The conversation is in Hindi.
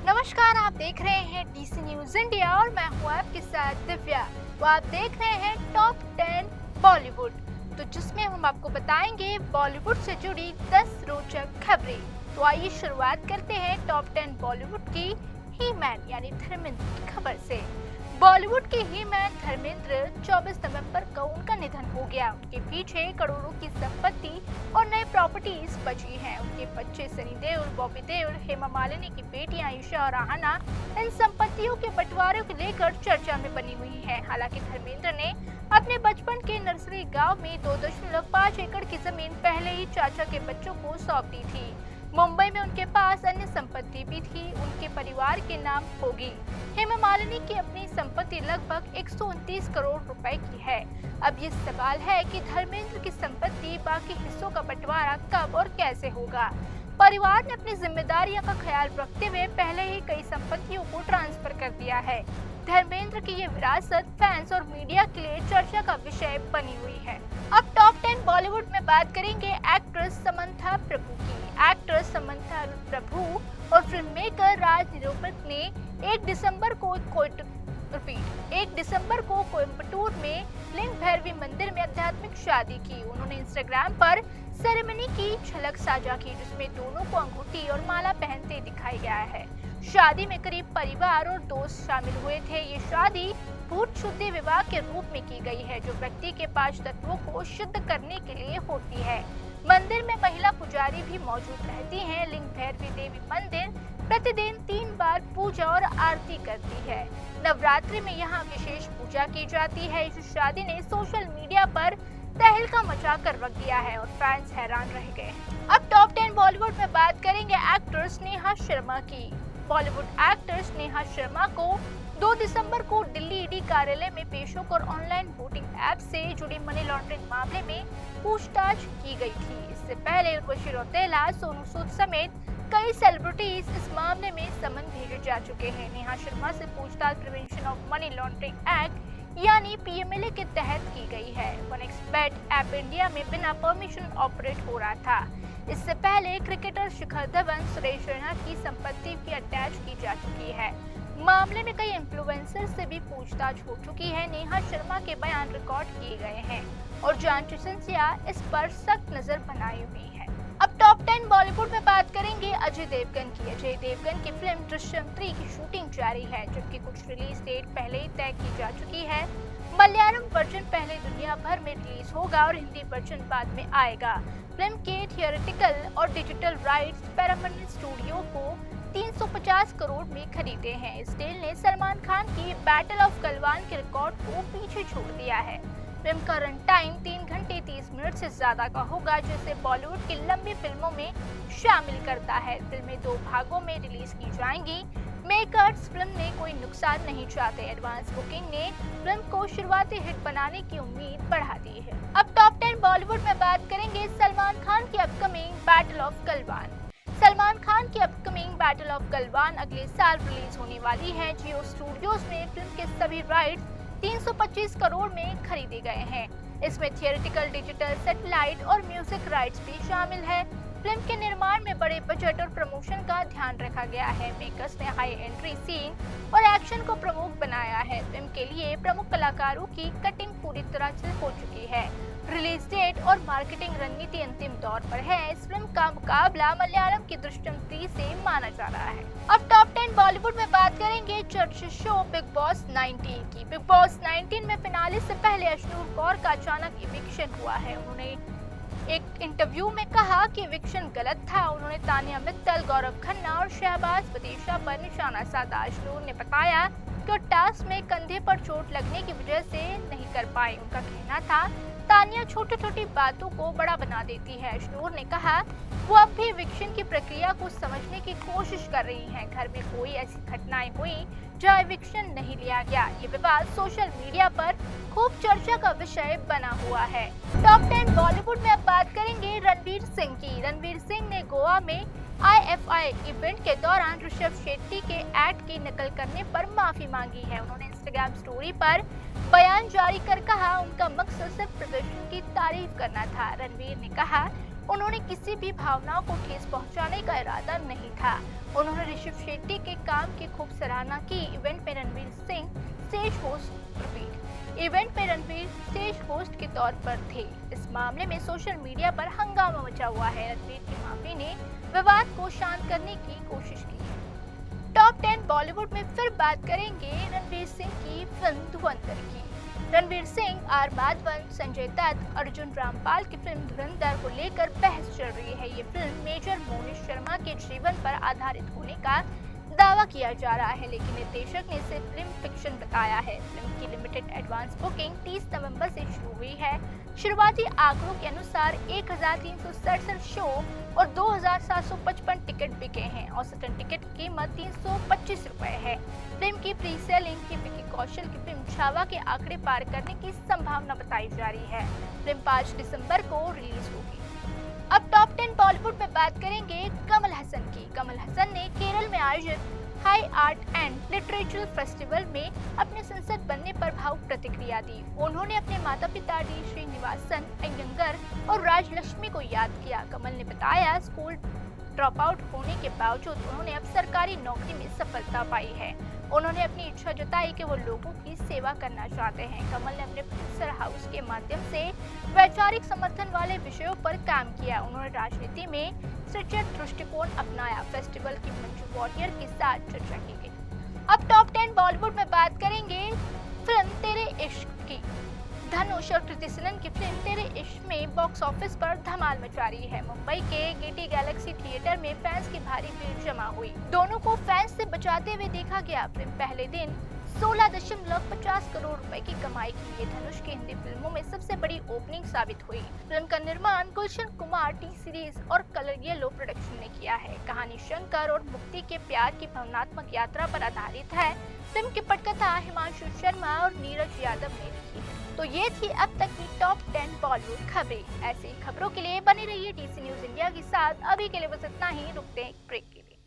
नमस्कार, आप देख रहे हैं डीसी न्यूज इंडिया और मैं हूँ आपके साथ दिव्या। तो आप देख रहे हैं टॉप 10 बॉलीवुड, तो जिसमें हम आपको बताएंगे बॉलीवुड से जुड़ी 10 रोचक खबरें। तो आइए शुरुआत करते हैं टॉप 10 बॉलीवुड की ही मैन यानी धर्मेंद्र की खबर से। बॉलीवुड के ही मैन धर्मेंद्र 24 नवंबर को उनका निधन हो गया। उनके पीछे करोड़ों की संपत्ति और नए प्रॉपर्टीज बची हैं। उनके बच्चे सनी देओल, बॉबी देओल, हेमा मालिनी की बेटियां ईशा और आहना इन संपत्तियों के बंटवारे को लेकर चर्चा में बनी हुई है। हालांकि धर्मेंद्र ने अपने बचपन के नर्सरी गांव में 2.5 एकड़ की जमीन पहले ही चाचा के बच्चों को सौंप दी थी। मुंबई में उनके पास अन्य संपत्ति भी थी, उनके परिवार के नाम होगी। हेमा मालिनी की अपनी संपत्ति लगभग 129 करोड़ रुपए की है। अब ये सवाल है कि धर्मेंद्र की संपत्ति बाकी हिस्सों का बंटवारा कब और कैसे होगा। परिवार ने अपनी जिम्मेदारियों का ख्याल रखते हुए पहले ही कई संपत्तियों को ट्रांसफर कर दिया है। धर्मेंद्र की ये विरासत फैंस और मीडिया के लिए चर्चा का विषय बनी हुई है। अब टॉप 10 बॉलीवुड में बात करेंगे एक्ट्रेस समंथा प्रभु की। एक्ट्रेस समंथा प्रभु और फिल्म मेकर राज निरूपक ने 1 दिसंबर को कोयम्बटूर में लिंग भैरवी मंदिर में आध्यात्मिक शादी की। उन्होंने इंस्टाग्राम पर सेरेमनी की झलक साझा की, जिसमें दोनों को अंगूठी और माला पहनते दिखाया गया है। शादी में करीब परिवार और दोस्त शामिल हुए थे। ये शादी भूत शुद्धि विवाह के रूप में की गई है, जो व्यक्ति के 5 तत्वों को शुद्ध करने के लिए होती है। मंदिर में महिला पुजारी भी मौजूद रहती हैं। लिंग भैरवी देवी मंदिर प्रतिदिन 3 बार पूजा और आरती करती है। नवरात्रि में यहाँ विशेष पूजा की जाती है। इस शादी ने सोशल मीडिया पर तहलका मचा कर रख दिया है और फैंस हैरान रह गए। अब टॉप 10 बॉलीवुड में बात करेंगे एक्टर स्नेहा शर्मा की। बॉलीवुड एक्टर स्नेहा शर्मा को 2 दिसंबर को दिल्ली ईडी कार्यालय में पेश होकर ऑनलाइन वोटिंग ऐप से जुड़ी मनी लॉन्ड्रिंग मामले में पूछताछ की गई थी। इससे पहले उर्वशी रौतेला, सोनू सूद समेत कई सेलिब्रिटीज इस मामले में समन भेजे जा चुके हैं। नेहा शर्मा से पूछताछ prevention of money laundering act यानी पीएमएलए के तहत की गई है। वनएक्सबेट ऐप इंडिया में बिना परमिशन ऑपरेट हो रहा था। इससे पहले क्रिकेटर शिखर धवन, सुरेश रैना की संपत्ति भी अटैच की जा चुकी है। मामले में कई इन्फ्लुएंसर से भी पूछताछ हो चुकी है। नेहा शर्मा के बयान रिकॉर्ड किए गए हैं और जांच एजेंसियां इस पर सख्त नजर बनाई हुई है। अब टॉप 10 बॉलीवुड में बात करेंगे अजय देवगन की। अजय देवगन की फिल्म दृश्यम 3 की शूटिंग जारी है, जबकि कुछ रिलीज डेट पहले ही तय की जा चुकी है। मलयालम वर्जन पहले दुनिया भर में रिलीज होगा और हिंदी वर्जन बाद में आएगा। फिल्म के थिएट्रिकल और डिजिटल राइट्स पैरामाउंट स्टूडियो को 350 करोड़ में खरीदे हैं। इस डील ने सलमान खान की बैटल ऑफ गलवान के रिकॉर्ड को पीछे छोड़ दिया है। फिल्म का रन टाइम 3 घंटे 30 मिनट से ज्यादा का होगा, जिसे बॉलीवुड की लंबी फिल्मों में शामिल करता है। फिल्में 2 भागों में रिलीज की जाएंगी। मेकर्स फिल्म ने कोई नुकसान नहीं चाहते। एडवांस बुकिंग ने फिल्म को शुरुआती हिट बनाने की उम्मीद बढ़ा दी है। अब टॉप 10 बॉलीवुड में बात करेंगे सलमान खान की upcoming battle of Galwan. Salman Khan की अपकमिंग बैटल ऑफ गलवान अगले साल रिलीज होने वाली है। जियो स्टूडियोज में फिल्म के सभी राइट्स 325 करोड़ में खरीदे गए हैं। इसमें थिएट्रिकल, डिजिटल, सैटेलाइट और म्यूजिक राइट्स भी शामिल है। फिल्म के निर्माण में बड़े बजट और प्रमोशन का ध्यान रखा गया है। मेकर्स ने हाई एंट्री सीन और एक्शन को प्रमुख बनाया है। फिल्म के लिए प्रमुख कलाकारों की कटिंग पूरी तरह से हो चुकी है। रिलीज डेट और मार्केटिंग रणनीति अंतिम दौर पर है। इस फिल्म का मुकाबला मलयालम की दृश्यम 3 से माना जा रहा है। अब टॉप 10 बॉलीवुड में बात करेंगे चर्चित शो बिग बॉस 19 की। बिग बॉस 19 में फिनाले से पहले अश्नूर कौर का अचानक इविक्शन हुआ है। उन्होंने एक इंटरव्यू में कहा कि इविक्शन गलत था। उन्होंने तानिया मित्तल, गौरव खन्ना और शहबाज बदेशा पर निशाना साधा। अश्नूर ने बताया कि टास्क में कंधे पर चोट लगने की वजह से नहीं कर पाए। उनका कहना था तानिया छोटी छोटी बातों को बड़ा बना देती है। अश्नूर ने कहा वो अब भी इविक्शन की प्रक्रिया को समझने की कोशिश कर रही हैं। घर में कोई ऐसी घटनाएं हुई जहां इविक्शन नहीं लिया गया। ये विवाद सोशल मीडिया पर खूब चर्चा का विषय बना हुआ है। टॉप 10 बॉलीवुड में अब बात करेंगे रणवीर सिंह की। रणवीर सिंह ने गोवा में IFI इवेंट के दौरान ऋषभ शेट्टी के एड की नकल करने पर माफी मांगी है। उन्होंने इंस्टाग्राम स्टोरी पर बयान जारी कर कहा उनका मकसद सिर्फ प्रदर्शन की तारीफ करना था। रणवीर ने कहा उन्होंने किसी भी भावनाओं को ठेस पहुंचाने का इरादा नहीं था। उन्होंने ऋषभ शेट्टी के काम की खूब सराहना की। इवेंट में रणवीर सिंह स्टेज होस्ट के तौर पर थे। इस मामले में सोशल मीडिया पर हंगामा मचा हुआ है। रणवीर की माफी ने विवाद को शांत करने की कोशिश की है। टॉप 10 बॉलीवुड में फिर बात करेंगे रणवीर सिंह की फिल्म धुरंधर की। रणवीर सिंह, आर माधवन, संजय दत्त, अर्जुन रामपाल की फिल्म धुरंधर को लेकर बहस चल रही है। ये फिल्म मेजर मोहित शर्मा के जीवन पर आधारित होने का दावा किया जा रहा है, लेकिन निर्देशक ने इसे फिल्म फिक्शन बताया है। फिल्म की लिमिटेड एडवांस बुकिंग 30 नवंबर से शुरू हुई है। शुरुआती आंकड़ों के अनुसार 1367 शो और 2755 टिकट बिके हैं। औसतन टिकट की कीमत 325 रुपए है। फिल्म की प्री सेलिंग की विकी कौशल की फिल्म छावा के आंकड़े पार करने की संभावना बताई जा रही है। फिल्म 5 दिसंबर को रिलीज होगी। अब टॉप 10 बॉलीवुड में बात करेंगे कमल हसन की। कमल हसन ने केरल में आयोजित high art and literature festival में अपने संसद बनने पर भावुक प्रतिक्रिया दी। उन्होंने अपने माता पिता डी श्रीनिवासन अय्यंगर और राजलक्ष्मी को याद किया। कमल ने बताया, स्कूल ड्रॉप आउट होने के बावजूद उन्होंने अब सरकारी नौकरी में सफलता पाई है। उन्होंने अपनी इच्छा जताई कि वो लोगों की सेवा करना चाहते हैं। कमल ने अपने प्रोफेसर हाउस के माध्यम से वैचारिक समर्थन वाले विषयों पर काम किया। उन्होंने राजनीति में सचेत दृष्टिकोण अपनाया। फेस्टिवल की मंजू वॉरियर के साथ चर्चा की गई। अब टॉप 10 बॉलीवुड में बात करेंगे फिल्म तेरे इश्क की। धनुष और कृति सेनन की फिल्म तेरे इश्क में बॉक्स ऑफिस पर धमाल मचा रही है। मुंबई के गेटी गैलेक्सी थिएटर में फैंस की भारी भीड़ जमा हुई। दोनों को फैंस से बचाते हुए देखा गया। फिल्म पहले दिन 16.50 करोड़ रुपए की कमाई की। ये धनुष की हिंदी फिल्मों में सबसे बड़ी ओपनिंग साबित हुई। फिल्म का निर्माण गुलशन कुमार टी सीरीज और कलर येलो प्रोडक्शन ने किया है। कहानी शंकर और मुक्ति के प्यार की भावनात्मक यात्रा पर आधारित है। फिल्म की पटकथा हिमांशु शर्मा और नीरज यादव ने लिखी है। तो ये थी अब तक की टॉप 10 बॉलीवुड खबरें। ऐसी खबरों के लिए बने रहिए डीसी न्यूज इंडिया के साथ। अभी के लिए बस इतना ही। रुकते हैं एक ब्रेक के लिए।